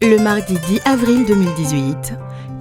Le mardi 10 avril 2018,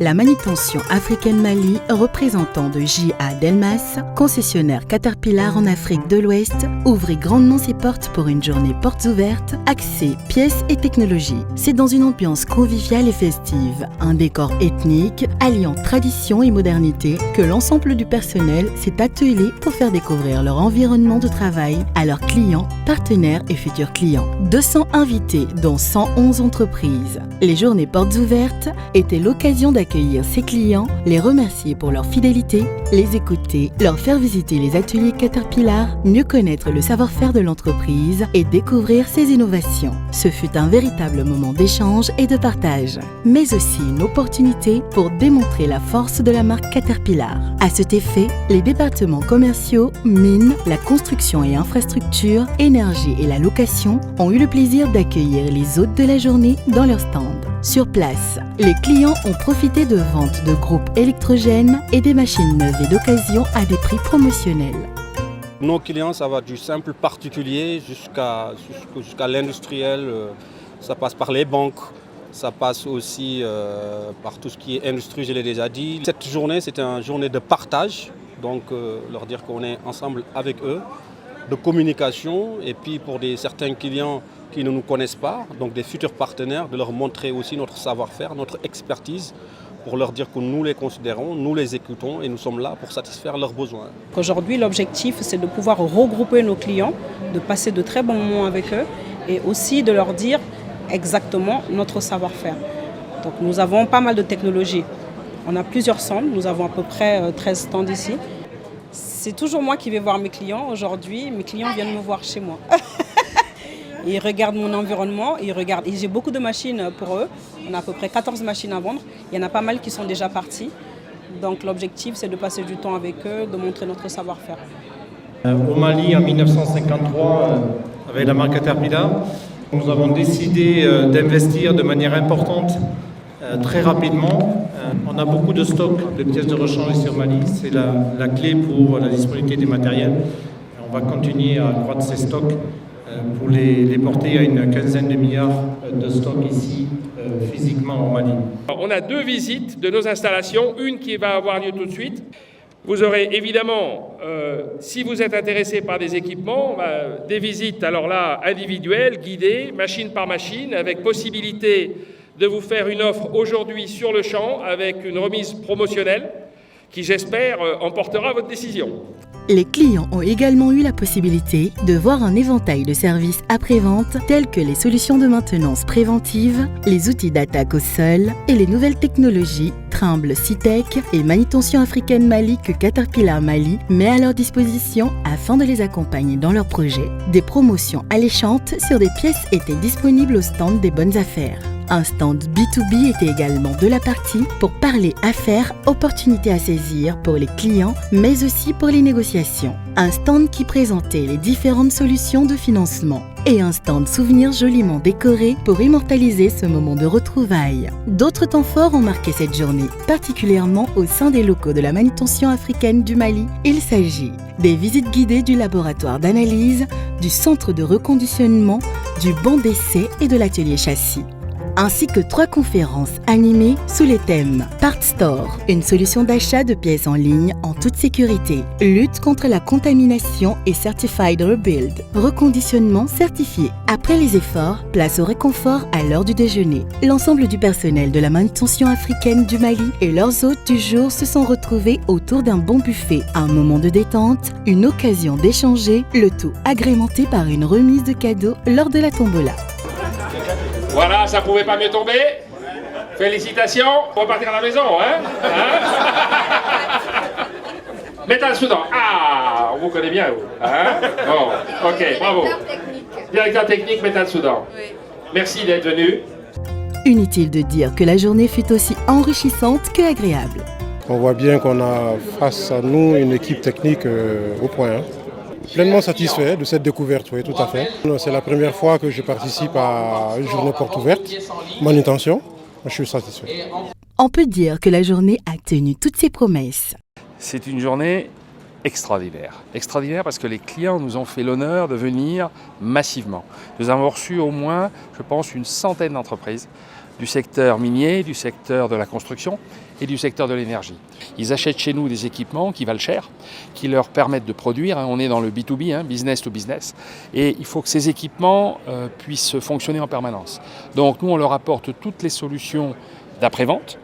la manutention Africaine Mali, représentant de J.A. Delmas, concessionnaire Caterpillar en Afrique de l'Ouest, ouvrit grandement ses portes pour une journée portes ouvertes, axée pièces et technologies. C'est dans une ambiance conviviale et festive, un décor ethnique, alliant tradition et modernité, que l'ensemble du personnel s'est attelé pour faire découvrir leur environnement de travail à leurs clients, partenaires et futurs clients. 200 invités, dont 111 entreprises. Les journées portes ouvertes étaient l'occasion d'accueillir ses clients, les remercier pour leur fidélité, les écouter, leur faire visiter les ateliers Caterpillar, mieux connaître le savoir-faire de l'entreprise et découvrir ses innovations. Ce fut un véritable moment d'échange et de partage, mais aussi une opportunité pour démontrer la force de la marque Caterpillar. À cet effet, les départements commerciaux, mines, la construction et infrastructures, énergie et la location ont eu le plaisir d'accueillir les hôtes de la journée dans leur stand. Sur place, les clients ont profité de ventes de groupes électrogènes et des machines neuves et d'occasion à des prix promotionnels. Nos clients, ça va du simple particulier jusqu'à l'industriel. Ça passe par les banques, ça passe aussi par tout ce qui est industrie, je l'ai déjà dit. Cette journée, c'est une journée de partage, donc leur dire qu'on est ensemble avec eux, de communication, et puis pour certains clients qui ne nous connaissent pas, donc des futurs partenaires, de leur montrer aussi notre savoir-faire, notre expertise, pour leur dire que nous les considérons, nous les écoutons et nous sommes là pour satisfaire leurs besoins. Aujourd'hui, l'objectif, c'est de pouvoir regrouper nos clients, de passer de très bons moments avec eux et aussi de leur dire exactement notre savoir-faire. Donc nous avons pas mal de technologies. On a plusieurs stands, nous avons à peu près 13 stands ici. C'est toujours moi qui vais voir mes clients. Aujourd'hui, mes clients viennent me voir chez moi. Ils regardent mon environnement, et j'ai beaucoup de machines pour eux. On a à peu près 14 machines à vendre. Il y en a pas mal qui sont déjà parties. Donc l'objectif, c'est de passer du temps avec eux, de montrer notre savoir-faire. Au Mali, en 1953, avec la marque Caterpillar, nous avons décidé d'investir de manière importante très rapidement. On a beaucoup de stocks de pièces de rechange ici au Mali. C'est la clé pour la disponibilité des matériels. On va continuer à accroître ces stocks pour les porter à une quinzaine de milliards de stocks ici, physiquement au Mali. On a 2 visites de nos installations, une qui va avoir lieu tout de suite. Vous aurez évidemment, si vous êtes intéressé par des équipements, des visites, alors là, individuelles, guidées, machine par machine, avec possibilité de vous faire une offre aujourd'hui sur le champ, avec une remise promotionnelle, qui j'espère emportera votre décision. Les clients ont également eu la possibilité de voir un éventail de services après-vente tels que les solutions de maintenance préventive, les outils d'attaque au sol et les nouvelles technologies Trimble Citec et Manutention Africaine Mali que Caterpillar Mali met à leur disposition afin de les accompagner dans leurs projets. Des promotions alléchantes sur des pièces étaient disponibles au stand des bonnes affaires. Un stand B2B était également de la partie pour parler affaires, opportunités à saisir pour les clients, mais aussi pour les négociations. Un stand qui présentait les différentes solutions de financement. Et un stand souvenir joliment décoré pour immortaliser ce moment de retrouvailles. D'autres temps forts ont marqué cette journée, particulièrement au sein des locaux de la manutention africaine du Mali. Il s'agit des visites guidées du laboratoire d'analyse, du centre de reconditionnement, du banc d'essai et de l'atelier châssis. Ainsi que 3 conférences animées sous les thèmes Part Store, une solution d'achat de pièces en ligne en toute sécurité, lutte contre la contamination et Certified Rebuild, reconditionnement certifié. Après les efforts, place au réconfort à l'heure du déjeuner. L'ensemble du personnel de la manutention africaine du Mali et leurs hôtes du jour se sont retrouvés autour d'un bon buffet, un moment de détente, une occasion d'échanger, le tout agrémenté par une remise de cadeaux lors de la tombola. Voilà, ça pouvait pas mieux tomber. Félicitations, on va partir à la maison, hein, Métal Soudan, on vous connaît bien, vous, hein. Bon, ok, bravo. Directeur technique Métal Soudan. Oui. Merci d'être venu. Inutile de dire que la journée fut aussi enrichissante que agréable. On voit bien qu'on a face à nous une équipe technique au point. Pleinement satisfait de cette découverte, oui, tout à fait. C'est la première fois que je participe à une journée porte ouverte, manutention. Je suis satisfait. On peut dire que la journée a tenu toutes ses promesses. C'est une journée extraordinaire. Extraordinaire parce que les clients nous ont fait l'honneur de venir massivement. Nous avons reçu au moins, je pense, une centaine d'entreprises du secteur minier, du secteur de la construction et du secteur de l'énergie. Ils achètent chez nous des équipements qui valent cher, qui leur permettent de produire. On est dans le B2B, business to business. Et il faut que ces équipements puissent fonctionner en permanence. Donc nous, on leur apporte toutes les solutions d'après-vente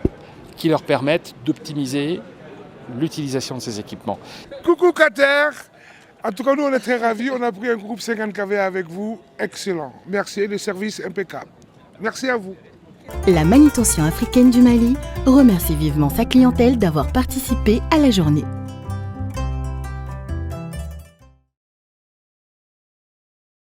qui leur permettent d'optimiser l'utilisation de ces équipements. Coucou Qatar! En tout cas, nous, on est très ravis. On a pris un groupe 50 kV avec vous. Excellent. Merci, le service impeccable. Merci à vous. La manutention africaine du Mali remercie vivement sa clientèle d'avoir participé à la journée.